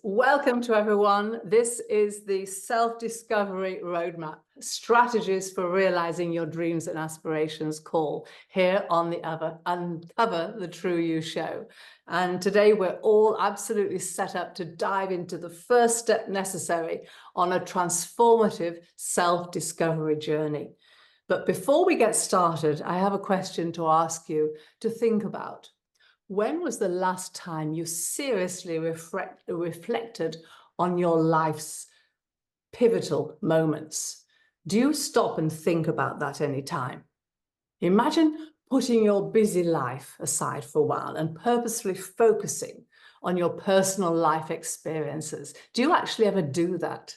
Welcome to everyone. This is the Self-Discovery Roadmap, Strategies for Realizing Your Dreams and Aspirations call here on the Uncover the True You show. And today we're all absolutely set up to dive into the first step necessary on a transformative self-discovery journey. But before we get started, I have a question to ask you to think about. When was the last time you seriously reflected on your life's pivotal moments? Do you stop and think about that any time? Imagine putting your busy life aside for a while and purposefully focusing on your personal life experiences. Do you actually ever do that?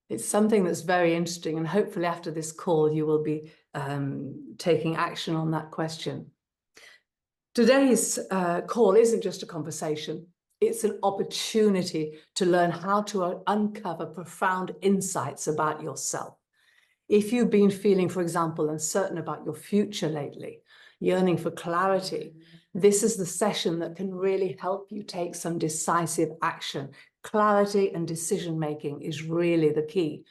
It's something that's very interesting, and hopefully after this call you will be taking action on that question. Today's call isn't just a conversation, it's an opportunity to learn how to uncover profound insights about yourself. If you've been feeling, for example, uncertain about your future lately, yearning for clarity, this is the session that can really help you take some decisive action. Clarity and decision-making is really the key.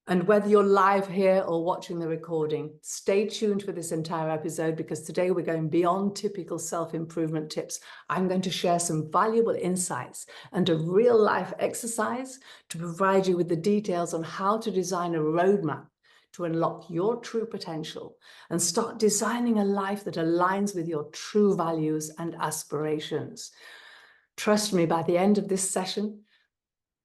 And whether you're live here or watching the recording, stay tuned for this entire episode, because today we're going beyond typical self-improvement tips. I'm going to share some valuable insights and a real-life exercise to provide you with the details on how to design a roadmap to unlock your true potential and start designing a life that aligns with your true values and aspirations. Trust me, by the end of this session,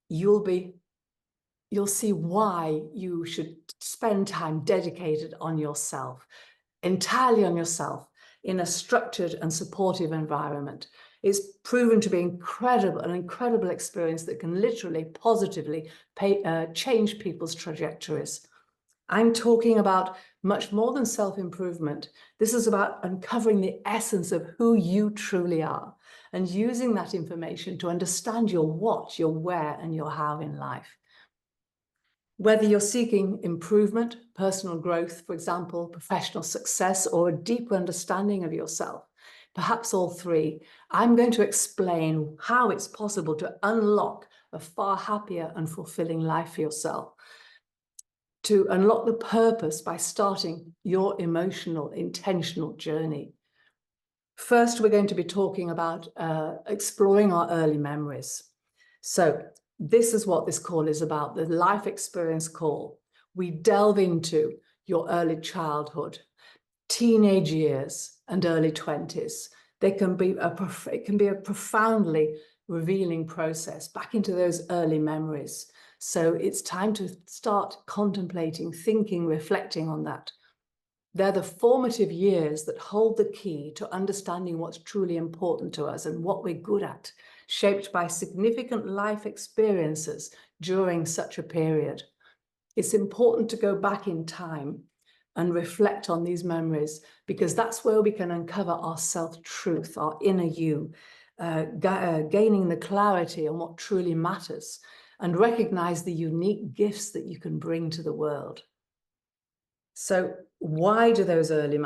you'll see why you should spend time dedicated on yourself, entirely on yourself, in a structured and supportive environment. It's proven to be an incredible experience that can literally positively change people's trajectories. I'm talking about much more than self-improvement. This is about uncovering the essence of who you truly are and using that information to understand your what, your where, and your how in life. Whether you're seeking improvement, personal growth, for example, professional success, or a deeper understanding of yourself, perhaps all three, I'm going to explain how it's possible to unlock a far happier and fulfilling life for yourself, to unlock the purpose by starting your emotional, intentional journey. First, we're going to be talking about exploring our early memories. So, this is what this call is about, the life experience call. We delve into your early childhood, teenage years, and early 20s. It can be a profoundly revealing process back into those early memories. So it's time to start contemplating, thinking, reflecting on that. They're the formative years that hold the key to understanding what's truly important to us and what we're good at, shaped by significant life experiences during such a period. It's important to go back in time and reflect on these memories, because that's where we can uncover our self-truth, our inner you, gaining the clarity on what truly matters and recognize the unique gifts that you can bring to the world. So why do those early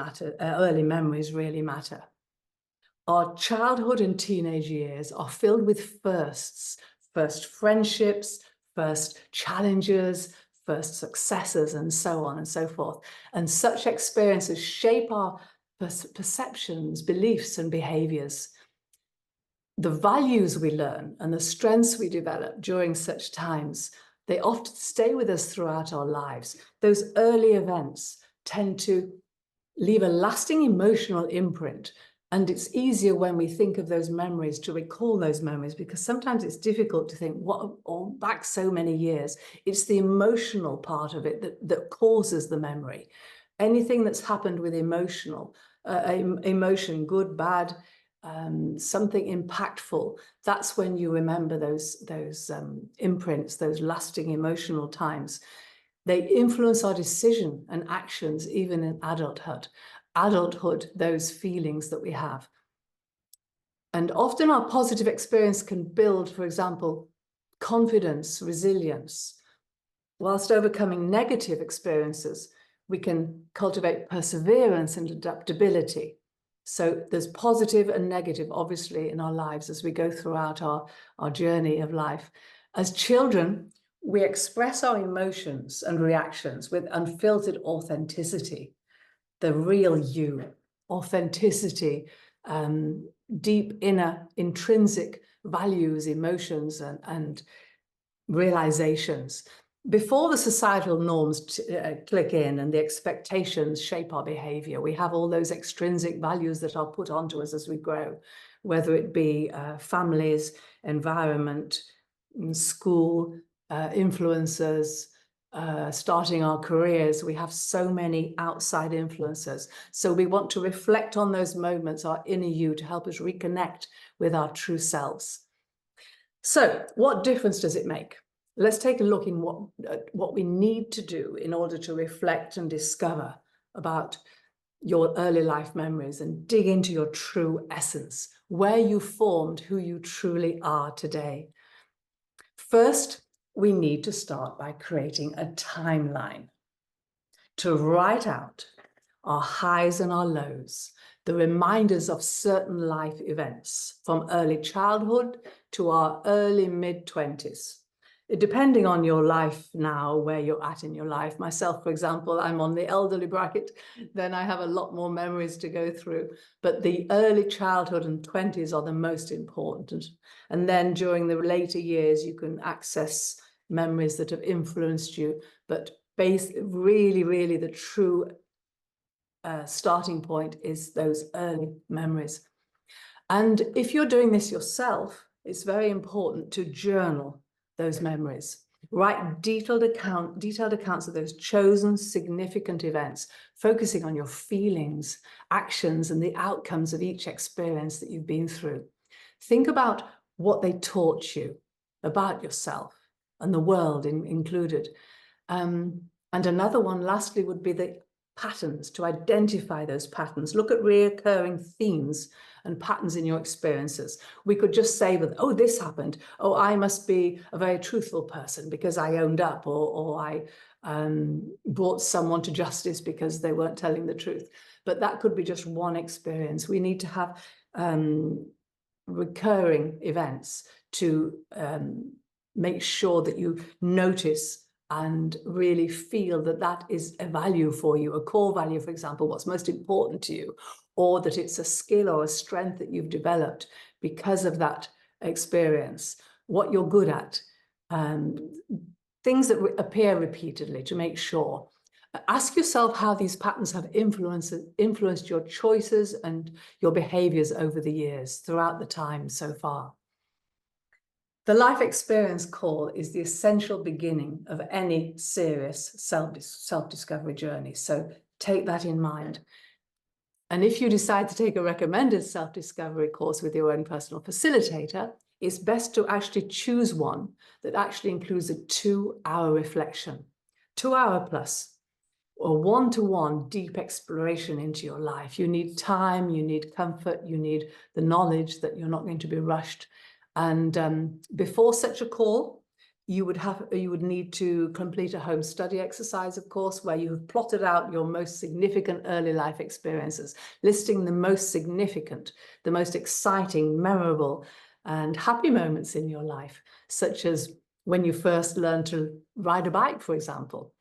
memories really matter? Our childhood and teenage years are filled with firsts, first friendships, first challenges, first successes, and so on and so forth. And such experiences shape our perceptions, beliefs, and behaviors. The values we learn and the strengths we develop during such times, they often stay with us throughout our lives. Those early events tend to leave a lasting emotional imprint. And it's easier when we think of those memories to recall those memories, because sometimes it's difficult to think back so many years. It's the emotional part of it that causes the memory. Anything that's happened with emotion, good, bad, something impactful, that's when you remember those imprints, those lasting emotional times. They influence our decision and actions even in adulthood, those feelings that we have. And often our positive experience can build, for example, confidence, resilience. Whilst overcoming negative experiences, we can cultivate perseverance and adaptability. So there's positive and negative, obviously, in our lives as we go throughout our journey of life. As children, we express our emotions and reactions with unfiltered authenticity, the real you, authenticity, deep inner intrinsic values, emotions, and realizations. Before the societal norms click in and the expectations shape our behavior, we have all those extrinsic values that are put onto us as we grow, whether it be families, environment, school, influencers, starting our careers. We have so many outside influences. So we want to reflect on those moments, our inner you, to help us reconnect with our true selves. So what difference does it make? Let's take a look in what we need to do in order to reflect and discover about your early life memories and dig into your true essence, where you formed who you truly are today. First, we need to start by creating a timeline to write out our highs and our lows, the reminders of certain life events from early childhood to our early mid-20s. Depending on your life now, where you're at in your life. Myself, for example, I'm on the elderly bracket, then I have a lot more memories to go through. But the early childhood and 20s are the most important. And then during the later years, you can access memories that have influenced you. But really, the true starting point is those early memories. And if you're doing this yourself, it's very important to journal those memories. Write detailed accounts of those chosen significant events, focusing on your feelings, actions, and the outcomes of each experience that you've been through. Think about what they taught you about yourself and the world included. And another one, lastly, would be the patterns, to identify those patterns. Look at reoccurring themes and patterns in your experiences. We could just say that, oh, this happened. Oh, I must be a very truthful person because I owned up, or I brought someone to justice because they weren't telling the truth. But that could be just one experience. We need to have recurring events to make sure that you notice and really feel that that is a value for you, a core value, for example, what's most important to you, or that it's a skill or a strength that you've developed because of that experience, what you're good at, things that appear repeatedly, to make sure. Ask yourself how these patterns have influenced your choices and your behaviors over the years, throughout the time so far. The life experience call is the essential beginning of any serious self-discovery journey. So take that in mind. And if you decide to take a recommended self-discovery course with your own personal facilitator, it's best to actually choose one that actually includes a 2-hour reflection, 2-hour plus, or one-to-one deep exploration into your life. You need time, you need comfort, you need the knowledge that you're not going to be rushed. And before such a call, you would need to complete a home study exercise, of course, where you have plotted out your most significant early life experiences, listing the most significant, the most exciting, memorable, and happy moments in your life, such as when you first learned to ride a bike, for example,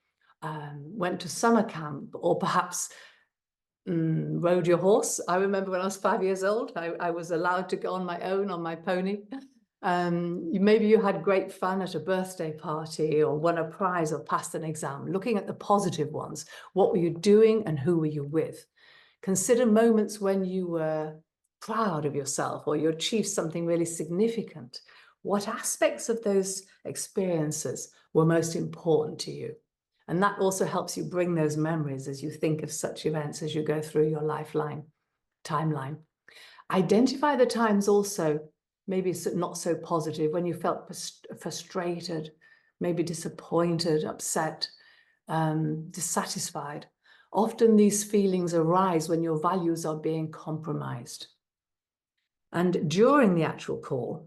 went to summer camp, or perhaps rode your horse. I remember when I was 5 years old, I was allowed to go on my own on my pony. Maybe you had great fun at a birthday party, or won a prize, or passed an exam. Looking at the positive ones, what were you doing and who were you with? Consider moments when you were proud of yourself, or you achieved something really significant. What aspects of those experiences were most important to you? And that also helps you bring those memories as you think of such events as you go through your timeline. Identify the times also, maybe not so positive, when you felt frustrated, maybe disappointed, upset, dissatisfied. Often these feelings arise when your values are being compromised. And during the actual call,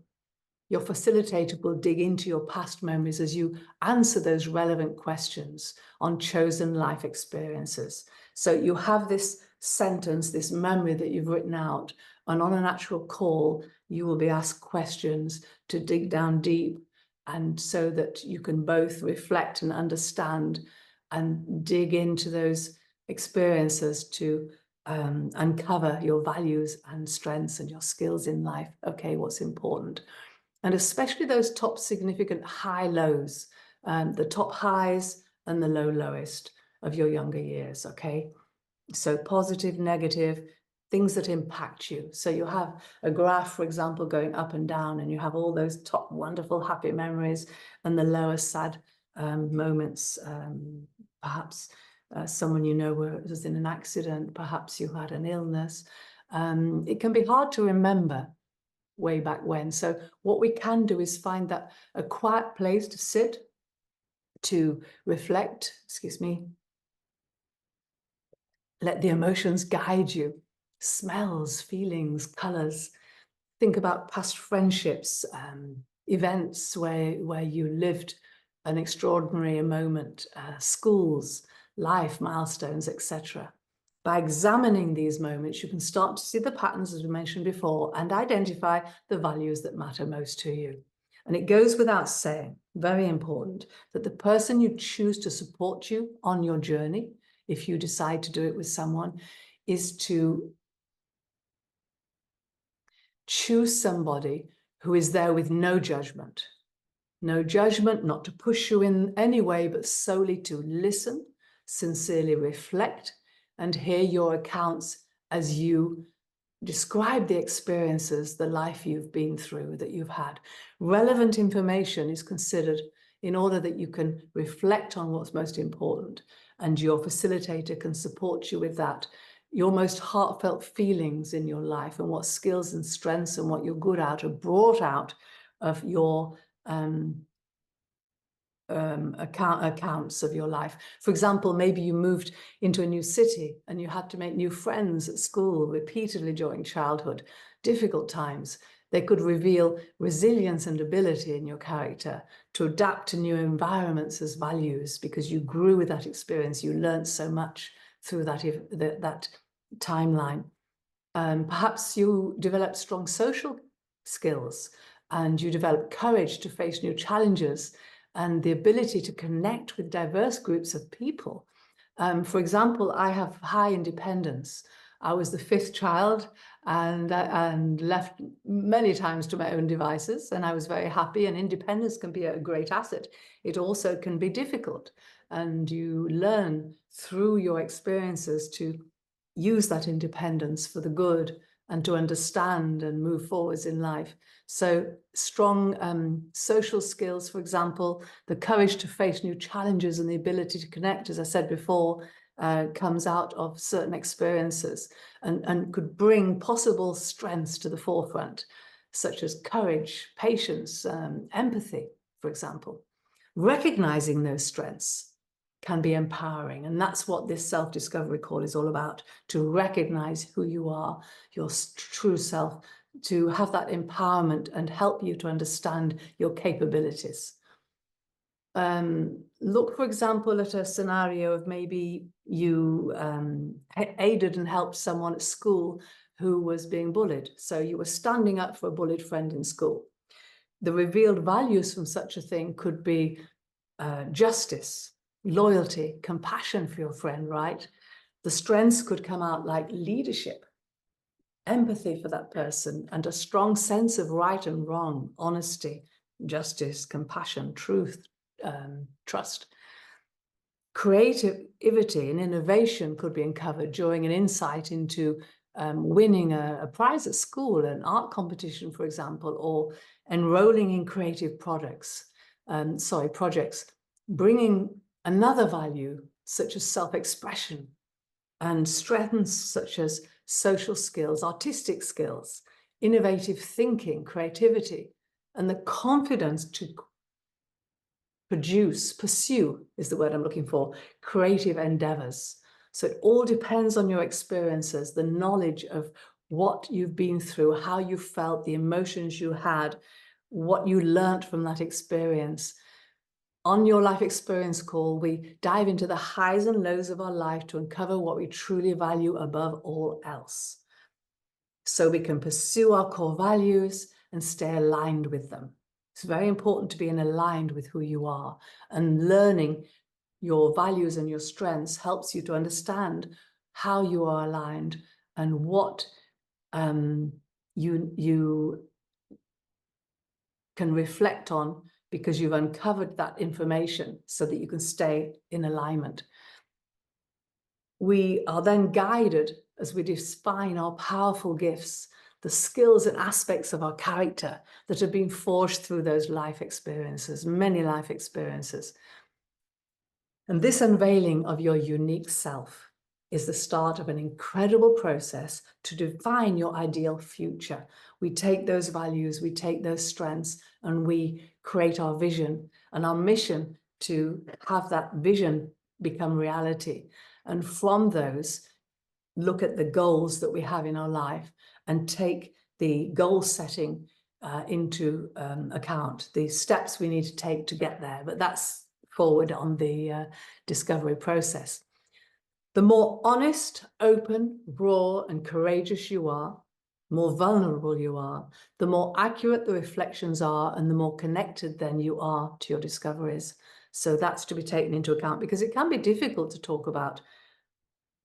your facilitator will dig into your past memories as you answer those relevant questions on chosen life experiences. So you have this sentence, this memory that you've written out, and on an actual call, you will be asked questions to dig down deep, and so that you can both reflect and understand and dig into those experiences to uncover your values and strengths and your skills in life. Okay, what's important? And especially those top significant high lows, the top highs and the low lowest of your younger years, okay? So positive, negative, things that impact you. So you have a graph, for example, going up and down, and you have all those top wonderful happy memories and the lower sad moments. Perhaps someone you know was in an accident, perhaps you had an illness. It can be hard to remember way back when. So what we can do is find that a quiet place to sit, to reflect, excuse me, let the emotions guide you, smells, feelings, colors. Think about past friendships, events where you lived an extraordinary moment, schools, life, milestones, etc. By examining these moments, you can start to see the patterns, as we mentioned before, and identify the values that matter most to you. And it goes without saying, very important, that the person you choose to support you on your journey, if you decide to do it with someone, is to choose somebody who is there with no judgment. No judgment, not to push you in any way, but solely to listen, sincerely reflect, and hear your accounts as you describe the experiences, the life you've been through, that you've had. Relevant information is considered in order that you can reflect on what's most important, and your facilitator can support you with that. Your most heartfelt feelings in your life and what skills and strengths and what you're good at are brought out of your accounts of your life. For example, maybe you moved into a new city and you had to make new friends at school repeatedly during childhood, difficult times. They could reveal resilience and ability in your character to adapt to new environments as values, because you grew with that experience. You learned so much through that timeline. Perhaps you developed strong social skills and you developed courage to face new challenges and the ability to connect with diverse groups of people. For example, I have high independence. I was the fifth child and left many times to my own devices, and I was very happy, and independence can be a great asset. It also can be difficult, and you learn through your experiences to use that independence for the good and to understand and move forwards in life. So strong social skills, for example, the courage to face new challenges and the ability to connect, as I said before, comes out of certain experiences and could bring possible strengths to the forefront, such as courage, patience, empathy, for example. Recognizing those strengths can be empowering. And that's what this self-discovery call is all about, to recognize who you are, your true self, to have that empowerment and help you to understand your capabilities. Look, for example, at a scenario of maybe you aided and helped someone at school who was being bullied. So you were standing up for a bullied friend in school. The revealed values from such a thing could be justice, loyalty, compassion for your friend, right? The strengths could come out like leadership, empathy for that person, and a strong sense of right and wrong, honesty, justice, compassion, truth, trust. Creativity and innovation could be uncovered during an insight into winning a prize at school, an art competition, for example, or enrolling in creative projects, bringing another value such as self-expression and strengths such as social skills, artistic skills, innovative thinking, creativity, and the confidence to pursue is the word I'm looking for, creative endeavors. So it all depends on your experiences, the knowledge of what you've been through, how you felt, the emotions you had, what you learned from that experience. On your life experience call, we dive into the highs and lows of our life to uncover what we truly value above all else, so we can pursue our core values and stay aligned with them. It's very important to be aligned with who you are, and learning your values and your strengths helps you to understand how you are aligned and what you can reflect on, because you've uncovered that information so that you can stay in alignment. We are then guided as we define our powerful gifts, the skills and aspects of our character that have been forged through those life experiences, many life experiences. And this unveiling of your unique self is the start of an incredible process to define your ideal future. We take those values, we take those strengths, and we create our vision and our mission to have that vision become reality. And from those, look at the goals that we have in our life and take the goal setting into account, the steps we need to take to get there. But that's forward on the discovery process. The more honest, open, raw, and courageous you are, more vulnerable you are, the more accurate the reflections are, and the more connected then you are to your discoveries. So that's to be taken into account, because it can be difficult to talk about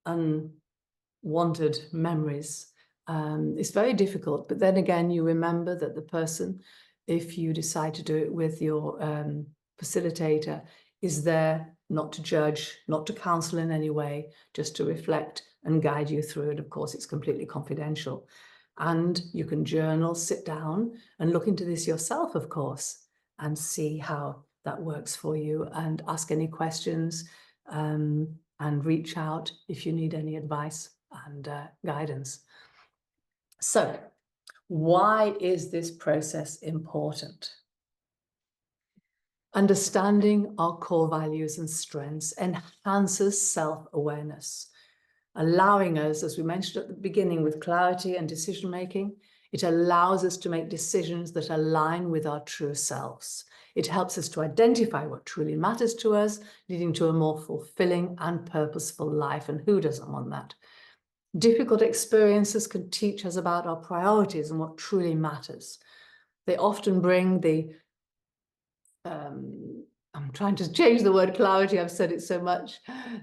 unwanted memories. It's very difficult, but then again, you remember that the person, if you decide to do it with your facilitator, is there not to judge, not to counsel in any way, just to reflect and guide you through it. Of course, it's completely confidential. And you can journal, sit down and look into this yourself, of course, and see how that works for you, and ask any questions and reach out if you need any advice and guidance. So, why is this process important? Understanding our core values and strengths enhances self-awareness, allowing us, as we mentioned at the beginning, with clarity and decision-making. It allows us to make decisions that align with our true selves. It helps us to identify what truly matters to us, leading to a more fulfilling and purposeful life. And who doesn't want that? Difficult experiences can teach us about our priorities and what truly matters. They often bring the I'm trying to change the word clarity, I've said it so much,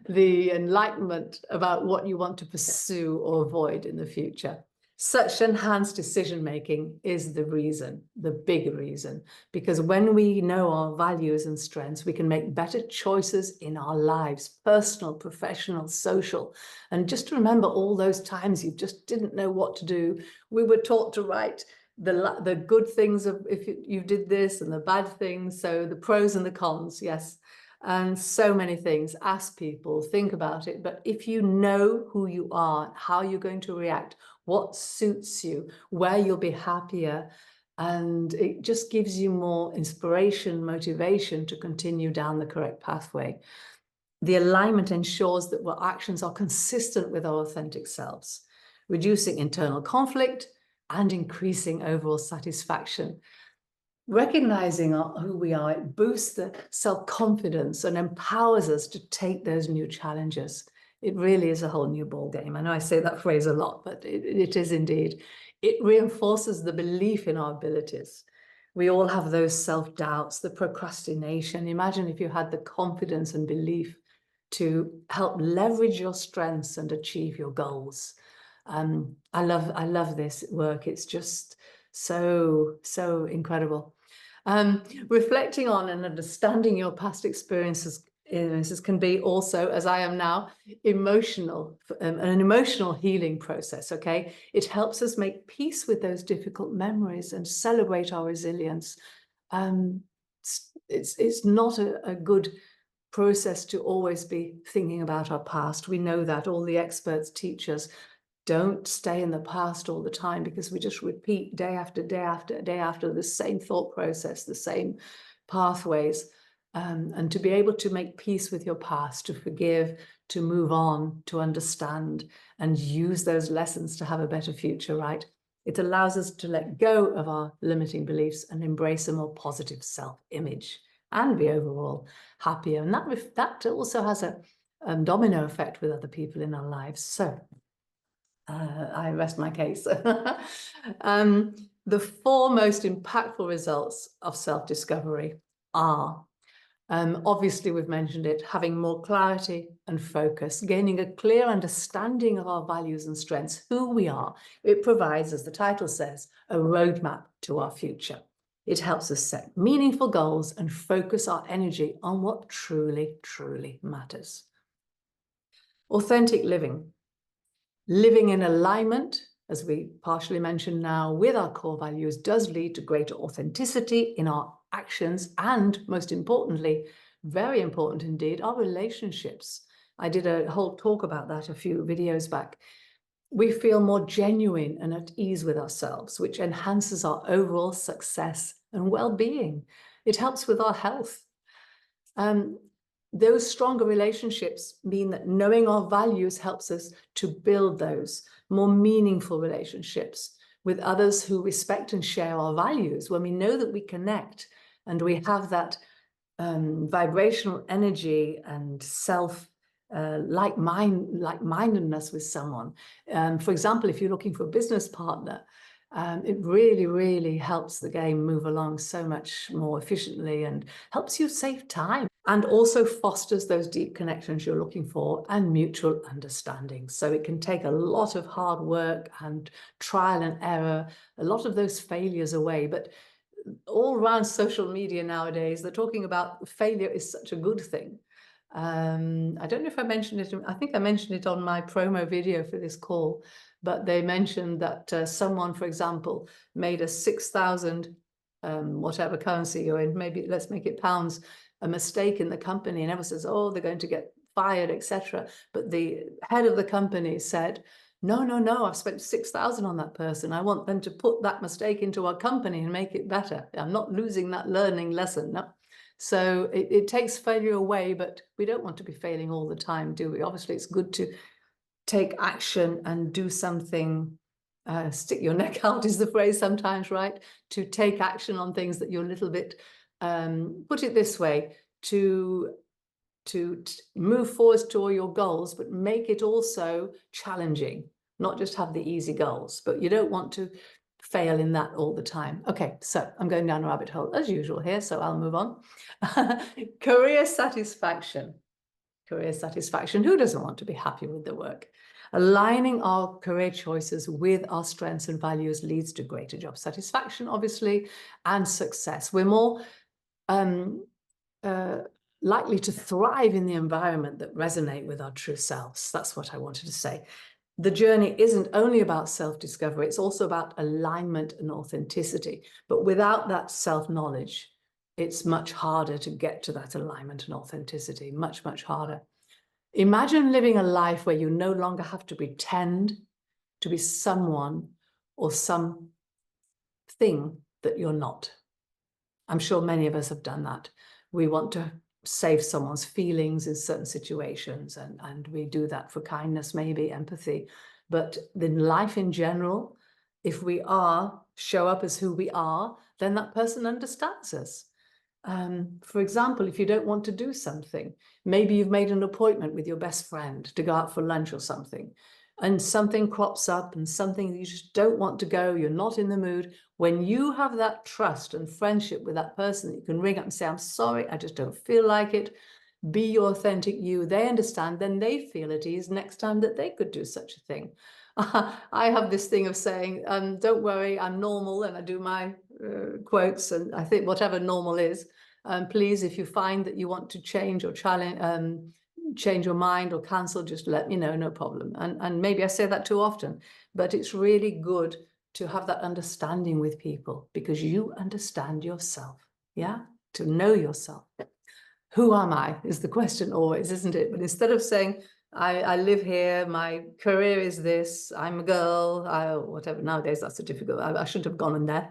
the enlightenment about what you want to pursue or avoid in the future. Such enhanced decision-making is the reason, the big reason, because when we know our values and strengths, we can make better choices in our lives, personal, professional, social. And just remember all those times you just didn't know what to do. We were taught to write the good things of if you did this, and the bad things, so the pros and the cons, yes, and so many things. Ask people, think about it. But if you know who you are, how you're going to react, what suits you, where you'll be happier, and it just gives you more inspiration, motivation to continue down the correct pathway. The alignment ensures that our actions are consistent with our authentic selves, reducing internal conflict and increasing overall satisfaction. Recognizing who we are, it boosts the self-confidence and empowers us to take those new challenges. It really is a whole new ball game. I know I say that phrase a lot, but it is indeed. It reinforces the belief in our abilities. We all have those self-doubts, the procrastination. Imagine if you had the confidence and belief to help leverage your strengths and achieve your goals. I love this work. It's just so incredible. Reflecting on and understanding your past experiences can be also, as I am now, emotional, an emotional healing process. Okay, it helps us make peace with those difficult memories and celebrate our resilience. It's not a good process to always be thinking about our past. We know that all the experts teach us. Don't stay in the past all the time, because we just repeat day after day after day after the same thought process, the same pathways. And to be able to make peace with your past, to forgive, to move on, to understand, and use those lessons to have a better future, right? It allows us to let go of our limiting beliefs and embrace a more positive self-image. and be overall happier. And that also has a domino effect with other people in our lives. So I rest my case. The 4 most impactful results of self-discovery are, obviously we've mentioned it, having more clarity and focus, gaining a clear understanding of our values and strengths, who we are. It provides, as the title says, a roadmap to our future. It helps us set meaningful goals and focus our energy on what truly, truly matters. Authentic living. Living in alignment, as we partially mentioned now, with our core values does lead to greater authenticity in our actions and, most importantly, very important indeed, our relationships. I did a whole talk about that a few videos back. We feel more genuine and at ease with ourselves, which enhances our overall success and well-being. It helps with our health. Those stronger relationships mean that knowing our values helps us to build those more meaningful relationships with others who respect and share our values. When we know that we connect and we have that vibrational energy and like-mindedness with someone. For example, if you're looking for a business partner, it really, really helps the game move along so much more efficiently and helps you save time, and also fosters those deep connections you're looking for and mutual understanding. So it can take a lot of hard work and trial and error, a lot of those failures away. But all around social media nowadays, they're talking about failure is such a good thing. I don't know if I mentioned it. I think I mentioned it on my promo video for this call, but they mentioned that someone, for example, made a 6,000, whatever currency you're in, maybe let's make it pounds, a mistake in the company, and everyone says, oh, they're going to get fired, etc. But the head of the company said, no, I've spent 6,000 on that person. I want them to put that mistake into our company and make it better. I'm not losing that learning lesson. No. So it takes failure away, but we don't want to be failing all the time, do we? Obviously, it's good to take action and do something. Stick your neck out is the phrase sometimes, right? To take action on things that you're a little bit, put it this way, to move forward to all your goals, but make it also challenging, not just have the easy goals, but you don't want to fail in that all the time. Okay, so I'm going down a rabbit hole as usual here, so I'll move on. Career satisfaction. Career satisfaction. Who doesn't want to be happy with their work? Aligning our career choices with our strengths and values leads to greater job satisfaction, obviously, and success. We're more likely to thrive in the environment that resonate with our true selves. That's what I wanted to say. The journey isn't only about self-discovery, it's also about alignment and authenticity. But without that self-knowledge, it's much harder to get to that alignment and authenticity, much, much harder. Imagine living a life where you no longer have to pretend to be someone or something that you're not. I'm sure many of us have done that. We want to save someone's feelings in certain situations, and we do that for kindness, maybe empathy. But in life in general, if we show up as who we are, then that person understands us. For example, if you don't want to do something, maybe you've made an appointment with your best friend to go out for lunch or something, and something crops up and something you just don't want to go, you're not in the mood. When you have that trust and friendship with that person, you can ring up and say, I'm sorry, I just don't feel like it. Be your authentic you. They understand, then they feel at ease next time that they could do such a thing. I have this thing of saying, don't worry, I'm normal, and I do my quotes, and I think whatever normal is, please, if you find that you want to change or challenge, change your mind or cancel, just let me know, no problem. And maybe I say that too often, but it's really good to have that understanding with people, because you understand yourself, yeah? To know yourself. Who am I is the question always, isn't it? But instead of saying, I live here, my career is this, I'm a girl, whatever, nowadays that's so difficult, I shouldn't have gone in there.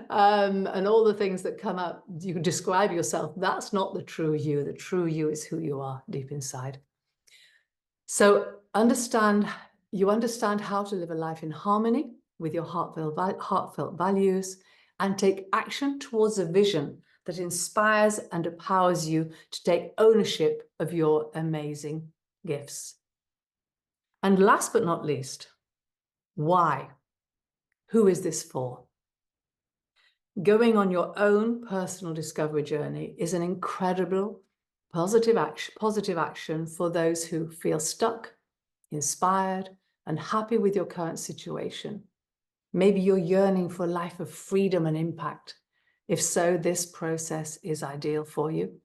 And all the things that come up, you can describe yourself, that's not the true you. The true you is who you are deep inside. So you understand how to live a life in harmony with your heartfelt values, and take action towards a vision that inspires and empowers you to take ownership of your amazing gifts. And last but not least, why? Who is this for? Going on your own personal discovery journey is an incredible positive action for those who feel stuck, inspired, and happy with your current situation. Maybe you're yearning for a life of freedom and impact. If so, this process is ideal for you.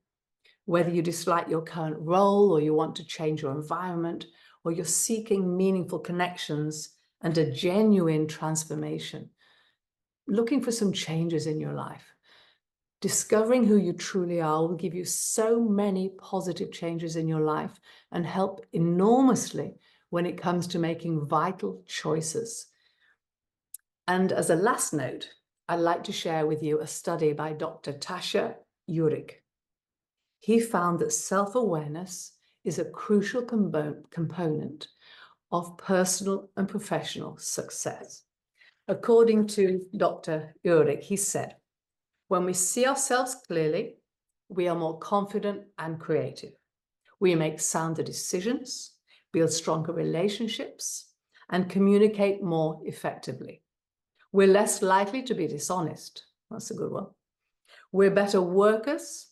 Whether you dislike your current role, or you want to change your environment, or you're seeking meaningful connections and a genuine transformation, looking for some changes in your life, discovering who you truly are will give you so many positive changes in your life and help enormously when it comes to making vital choices. And as a last note, I'd like to share with you a study by Dr. Tasha Eurich. He found that self-awareness is a crucial component of personal and professional success. According to Dr. Eurich, he said, when we see ourselves clearly, we are more confident and creative. We make sounder decisions, build stronger relationships, and communicate more effectively. We're less likely to be dishonest. That's a good one. We're better workers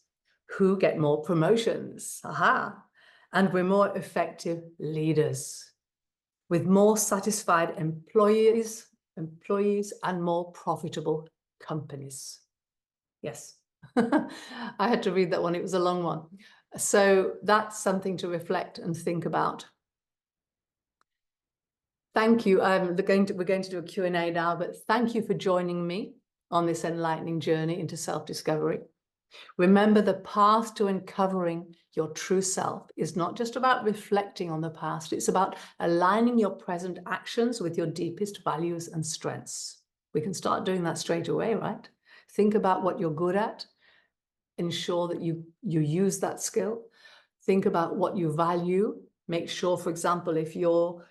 who get more promotions. Aha. And we're more effective leaders with more satisfied employees and more profitable companies. Yes, I had to read that one. It was a long one. So that's something to reflect and think about. Thank you. We're going to do a Q&A now, but thank you for joining me on this enlightening journey into self-discovery. Remember, the path to uncovering your true self is not just about reflecting on the past. It's about aligning your present actions with your deepest values and strengths. We can start doing that straight away, right? Think about what you're good at. Ensure that you use that skill. Think about what you value. Make sure, for example, if you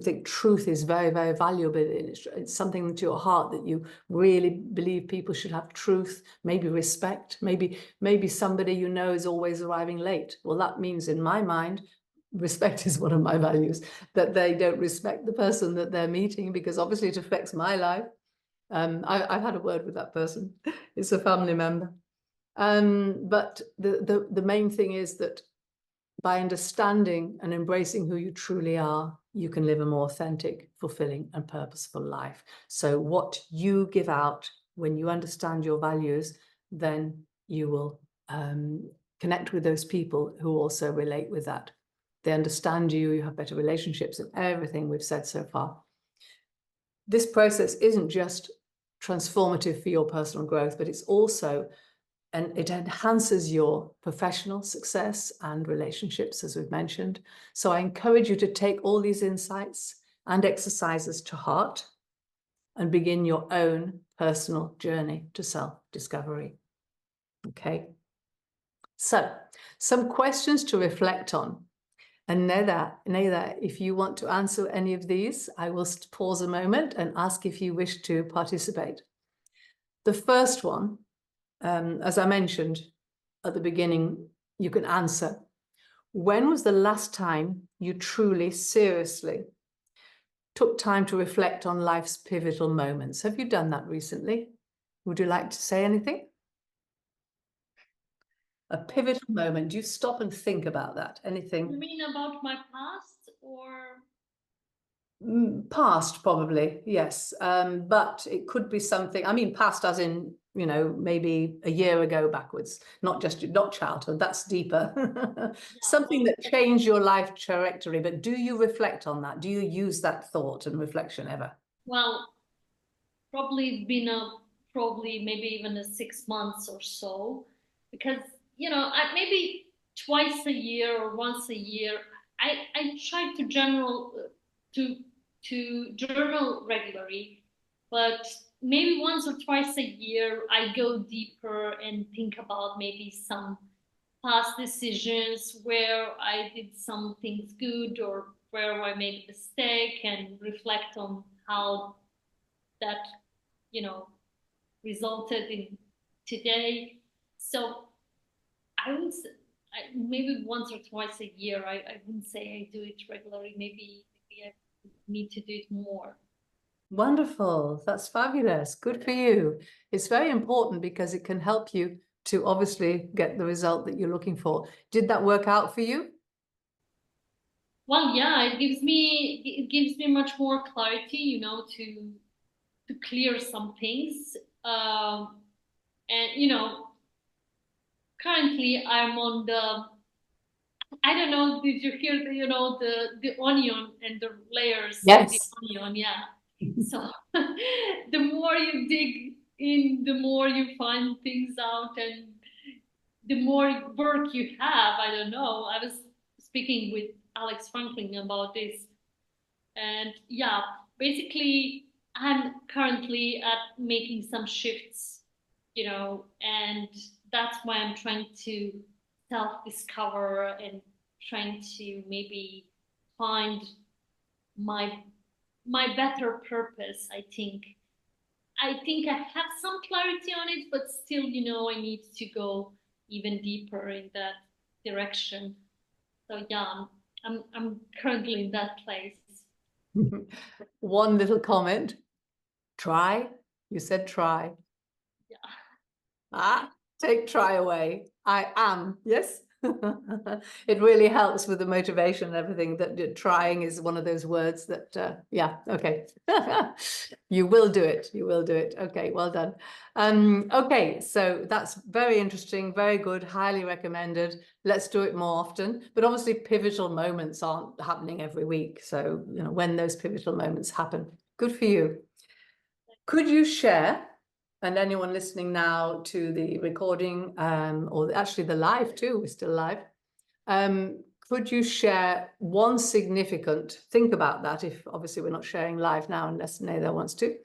think truth is very, very valuable, it's something to your heart that you really believe people should have truth, maybe respect, maybe somebody you know is always arriving late. Well, that means in my mind, respect is one of my values, that they don't respect the person that they're meeting, because obviously it affects my life. I've had a word with that person. It's a family member. But the main thing is that by understanding and embracing who you truly are, you can live a more authentic, fulfilling, and purposeful life. So what you give out, when you understand your values, then you will connect with those people who also relate with that. They understand you, you have better relationships, and everything we've said so far. This process isn't just transformative for your personal growth, but it's also, and it enhances your professional success and relationships, as we've mentioned. So I encourage you to take all these insights and exercises to heart and begin your own personal journey to self-discovery. Okay. So some questions to reflect on. And Neda, if you want to answer any of these, I will pause a moment and ask if you wish to participate. The first one, as I mentioned at the beginning, you can answer. When was the last time you truly, seriously took time to reflect on life's pivotal moments? Have you done that recently? Would you like to say anything? A pivotal moment. Do you stop and think about that? Anything? You mean about my past or? Past, probably, yes. But it could be something, I mean, past as in, you know, maybe a year ago backwards, not childhood, that's deeper. Something that changed your life trajectory, but do you reflect on that? Do you use that thought and reflection ever? Well, probably been probably maybe even 6 months or so, because, maybe twice a year or once a year, I try to journal regularly, but maybe once or twice a year I go deeper and think about maybe some past decisions where I did some things good or where I made a mistake, and reflect on how that resulted in today. So I would say, maybe once or twice a year. I wouldn't say I do it regularly. Maybe I need to do it more. Wonderful. That's fabulous. Good for you. It's very important because it can help you to obviously get the result that you're looking for. Did that work out for you? Well, yeah, it gives me much more clarity, you know, to clear some things. And you know, currently I'm on the, I don't know, did you hear the, you know, the onion and the layers of the Yes. onion? Yeah. So the more you dig in, the more you find things out, and the more work you have. I don't know. I was speaking with Alex Franklin about this, and yeah, basically, I'm currently at making some shifts, you know, and that's why I'm trying to self-discover and trying to maybe find my my better purpose. I think I have some clarity on it, but still, you know, I need to go even deeper in that direction. So yeah, I'm currently in that place. One little comment. Try. You said try. Yeah. Ah, take try away. I am. Yes. It really helps with the motivation and everything that trying is one of those words that, yeah, okay. You will do it. You will do it. Okay, well done. Okay, so that's very interesting, very good, highly recommended. Let's do it more often. But obviously pivotal moments aren't happening every week. So, you know, when those pivotal moments happen, good for you. Could you share, and anyone listening now to the recording, or actually the live too, we're still live, could you share one significant, think about that, if obviously we're not sharing live now unless Netha wants to,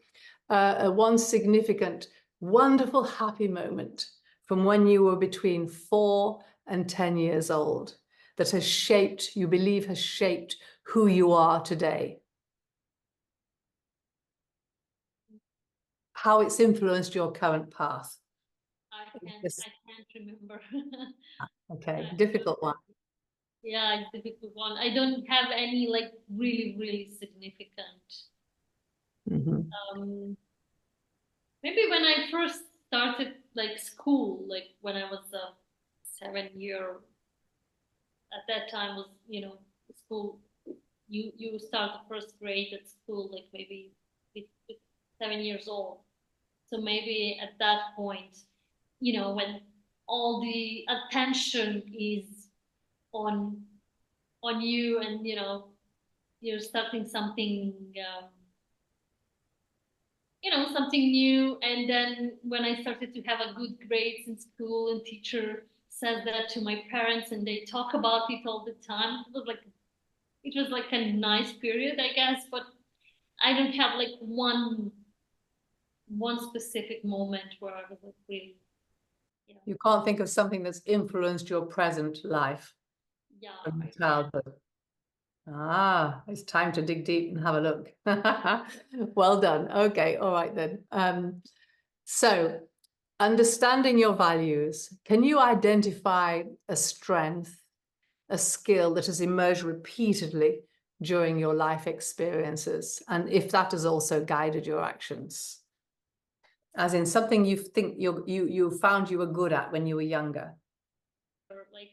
one significant, wonderful, happy moment from when you were between 4 and 10 years old that has shaped, you believe has shaped who you are today? How it's influenced your current path? Yes. I can't remember. Okay, I don't difficult one. have, yeah, it's a difficult one. I don't have any like really, really significant. Mhm. Maybe when I first started like school, like when I was a 7 year, at that time was, you know, school, you start the first grade at school like maybe with 7 years old. So maybe at that point, you know, when all the attention is on on you, and you know, you're starting something, you know, something new. And then when I started to have a good grades in school, and teacher says that to my parents, and they talk about it all the time, it was like a nice period, I guess. But I don't have like one specific moment where I was like really, you know, You can't think of something that's influenced your present life yeah, from I can. childhood. Ah, it's time to dig deep and have a look. Well done. Okay, all right then. So understanding your values, can you identify a strength, a skill that has emerged repeatedly during your life experiences? And if that has also guided your actions? As in something you think you found you were good at when you were younger. Or like,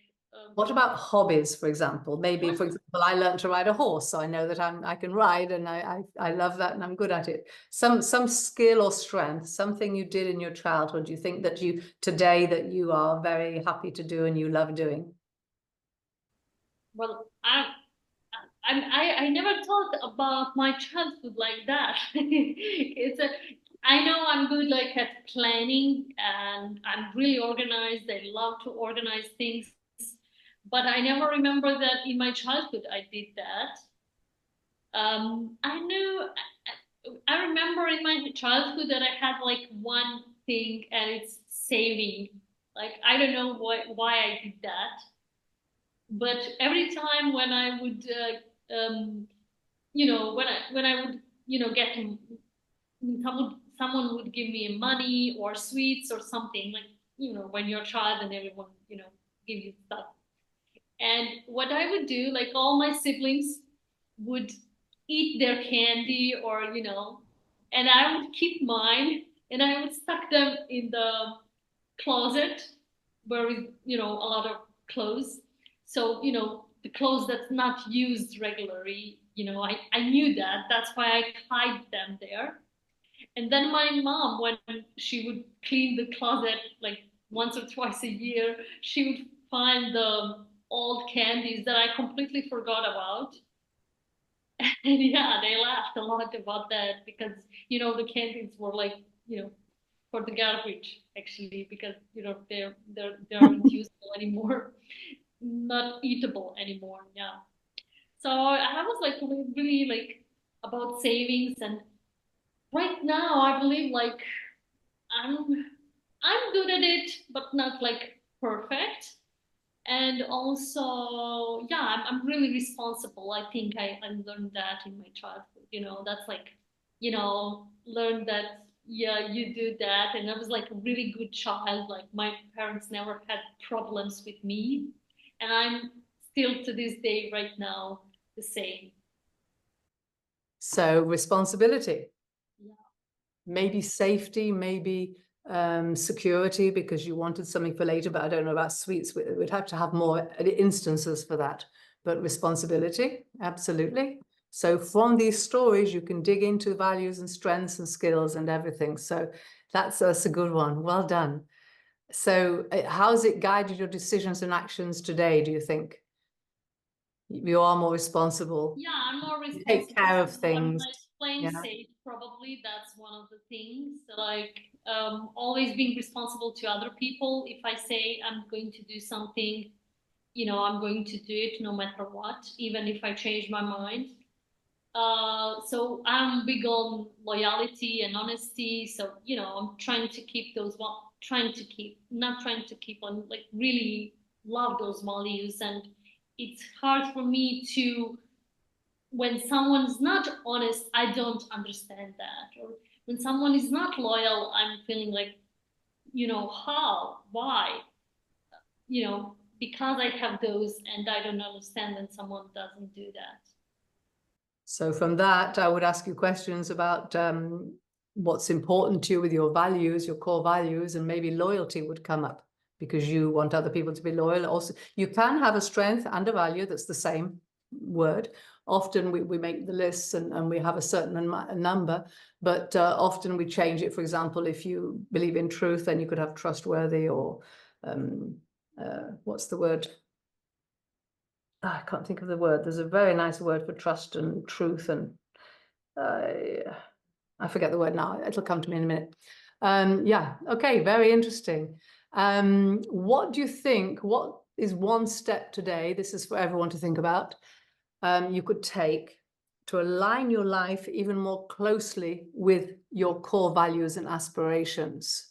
What about hobbies, for example? Maybe, what for example, I learned to ride a horse, so I know that I can ride, and I love that, and I'm good at it. Some skill or strength, something you did in your childhood, you think that you today that you are very happy to do and you love doing. well, I never thought about my childhood like that. It's a, I know I'm good like at planning, and I'm really organized. I love to organize things, but I never remember that in my childhood I did that. I know, I remember in my childhood that I had like one thing, and it's saving. Like I don't know why I did that, but every time when I would, you know, when I would, you know, get someone would give me money or sweets or something, like when you're a child and everyone, give you stuff. And what I would do, like all my siblings would eat their candy or, and I would keep mine and I would stuck them in the closet where with, a lot of clothes. So, the clothes that's not used regularly, I knew that. That's why I hide them there. And then my mom, when she would clean the closet like once or twice a year, she would find the old candies that I completely forgot about. And yeah, they laughed a lot about that because, the candies were like, for the garbage actually, because, they aren't useful anymore, not eatable anymore. Yeah. So I was like really like about savings, and right now I believe like I'm I'm good at it, but not like perfect. And also, yeah, I'm really responsible. I think I learned that in my childhood. That's like, learned that, yeah, you do that. And I was like a really good child. Like my parents never had problems with me. And I'm still to this day right now the same. So responsibility, Yeah. maybe safety, maybe security, because you wanted something for later, but I don't know about sweets. We'd have to have more instances for that. But responsibility, absolutely. So from these stories, you can dig into values and strengths and skills and everything. So that's a good one. Well done. So how's it guided your decisions and actions today, do you think? You are more responsible. Yeah, I'm more You take responsible. care of I'm things. like playing Yeah. safe, probably. That's one of the things. Like always being responsible to other people. If I say I'm going to do something, I'm going to do it no matter what, even if I change my mind. So I'm big on loyalty and honesty. So, I'm trying to keep those, not trying to keep on, like, really love those values. And it's hard for me to, when someone's not honest, I don't understand that. Or when someone is not loyal, I'm feeling like, how, why, because I have those and I don't understand when someone doesn't do that. So from that, I would ask you questions about what's important to you with your values, your core values, and maybe loyalty would come up because you want other people to be loyal. Also, you can have a strength and a value that's the same word. Often we make the lists and we have a certain number, but often we change it. For example, if you believe in truth, then you could have trustworthy or what's the word? I can't think of the word. There's a very nice word for trust and truth, and I forget the word now. It'll come to me in a minute. Yeah, okay, very interesting. What do you think? What is one step today? This is for everyone to think about. You could take to align your life even more closely with your core values and aspirations.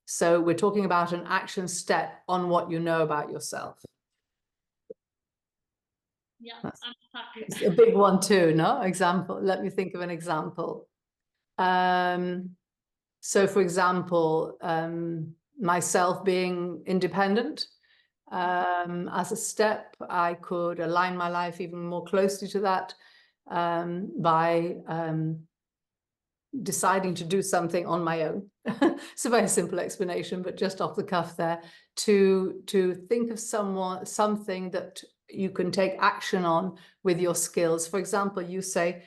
So we're talking about an action step on what you know about yourself. Yeah, I'm happy. It's a big one too, no? Example. Let me think of an example. So for example, myself being independent, as a step, I could align my life even more closely to that by deciding to do something on my own. It's a very simple explanation, but just off the cuff there, to think of something that you can take action on with your skills. For example, you say,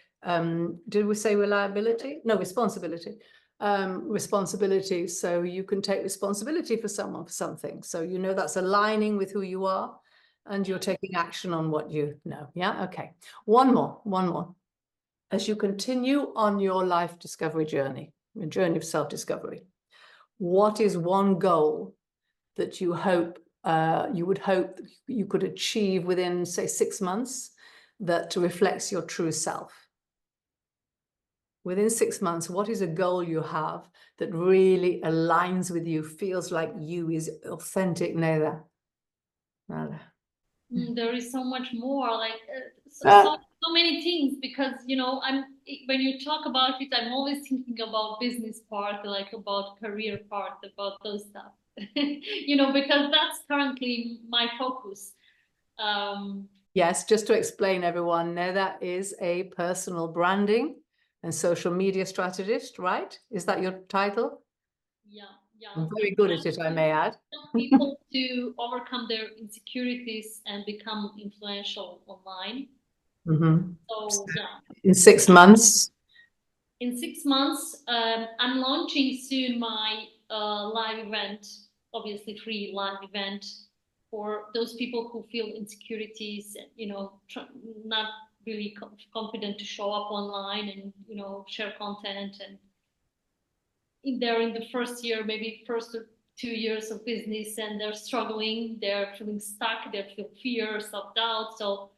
did we say reliability? No, responsibility. Responsibility. So you can take responsibility for someone for something. So that's aligning with who you are and you're taking action on what you know. Yeah, okay. One more. As you continue on your life discovery journey, your journey of self-discovery, what is one goal that you would hope you could achieve within, say, 6 months that reflects your true self? Within 6 months, what is a goal you have that really aligns with you, feels like you, is authentic, Neda? There is so much more, like so many things, because I'm when you talk about it, I'm always thinking about business part, like about career part, about those stuff. Because that's currently my focus. Yes, just to explain everyone, Neda is a personal branding and social media strategist, right? Is that your title? Yeah, yeah. I'm very good at it, I may add. People to overcome their insecurities and become influential online. So yeah. In 6 months. In 6 months, I'm launching soon my live event, obviously free live event for those people who feel insecurities, not really confident to show up online and share content, and they're in the first year, maybe first or 2 years of business, and they're struggling, they're feeling stuck, they feel fear, self-doubt. So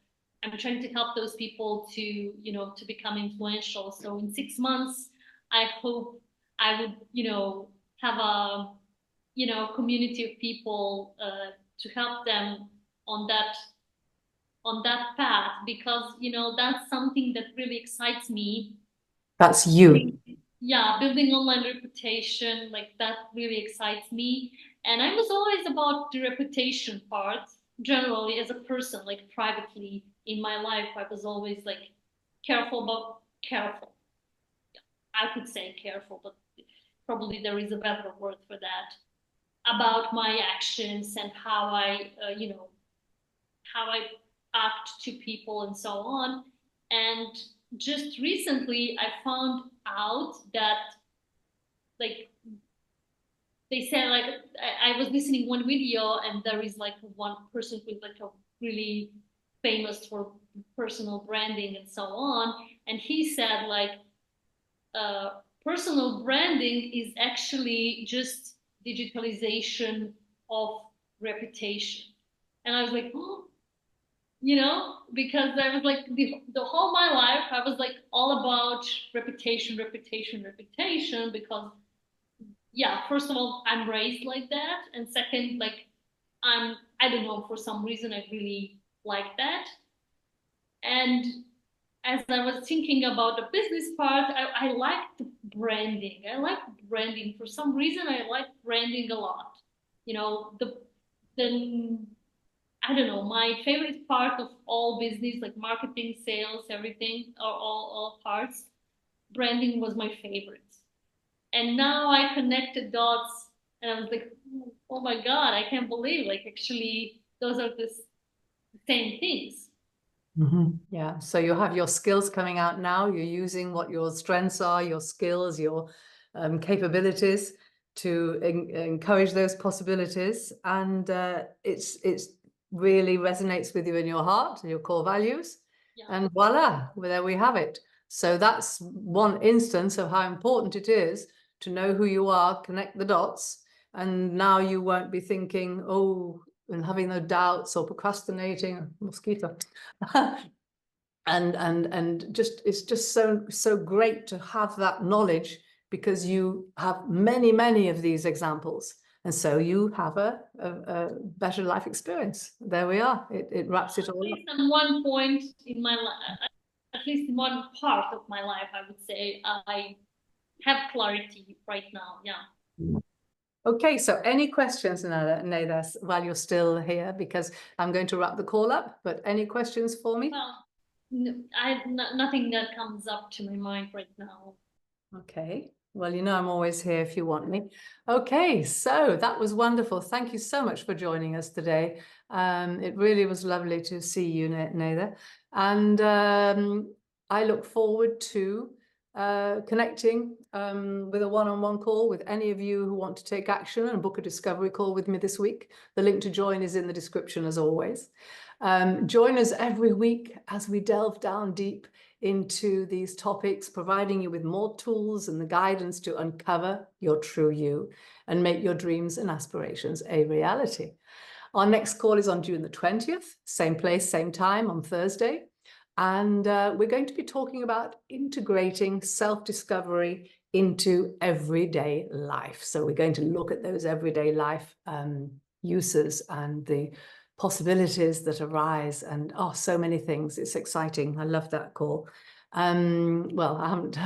I'm trying to help those people to become influential. So in 6 months, I hope I would, have a, community of people to help them on that path, because, that's something that really excites me. That's you. Yeah, building online reputation, like that really excites me. And I was always about the reputation part, generally as a person, like privately in my life. I was always like careful. I could say careful, but probably there is a better word for that, about my actions and how I act to people and so on. And just recently, I found out that, like, they said, like, I was listening one video, and there is like one person who's like a really famous for personal branding and so on, and he said, like, personal branding is actually just digitalization of reputation. And I was like, oh, because I was like, the whole my life I was like all about reputation, because, yeah, first of all, I'm raised like that, and second, like, I don't know, for some reason I really like that. And as I was thinking about the business part, I like the branding. I like branding. For some reason, I like branding a lot. The I don't know, my favorite part of all business, like marketing, sales, everything, or all parts, branding was my favorite. And now I connected dots, and I was like, oh my God, I can't believe, like, actually, those are the same things. Yeah, so you have your skills coming out now. You're using what your strengths are, your skills, your capabilities to encourage those possibilities, and it's really resonates with you in your heart and your core values. Yeah. And voila, well, there we have it. So that's one instance of how important it is to know who you are, connect the dots, and now you won't be thinking, oh, and having no doubts or procrastinating, mosquito. and just it's just so great to have that knowledge, because you have many of these examples, and so you have a better life experience. There we are. It wraps it all up. At least at one point in my life, at least in one part of my life, I would say I have clarity right now. Yeah. Okay, so any questions, Neda, while you're still here, because I'm going to wrap the call up, but any questions for me? Well, nothing that comes up to my mind right now. Okay, well, I'm always here if you want me. Okay, so that was wonderful. Thank you so much for joining us today. It really was lovely to see you, Neda. And I look forward to connecting with a one-on-one call with any of you who want to take action and book a discovery call with me this week. The link to join is in the description, as always. Join us every week as we delve down deep into these topics, providing you with more tools and the guidance to uncover your true you and make your dreams and aspirations a reality. Our next call is on June the 20th, same place, same time, on Thursday. And we're going to be talking about integrating self-discovery into everyday life. So we're going to look at those everyday life uses and the possibilities that arise, and so many things. It's exciting. I love that call. Well, I haven't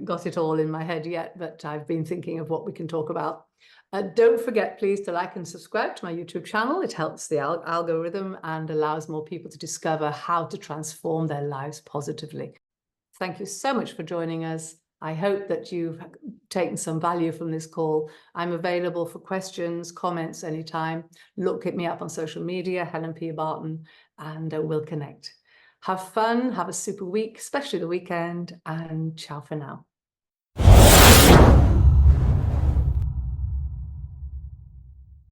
got it all in my head yet, but I've been thinking of what we can talk about. Don't forget, please, to like and subscribe to my YouTube channel. It helps the algorithm and allows more people to discover how to transform their lives positively. Thank you so much for joining us. I hope that you've taken some value from this call. I'm available for questions, comments anytime. Look at me up on social media, Helen P. Barton, and we'll connect. Have fun, have a super week, especially the weekend, and ciao for now.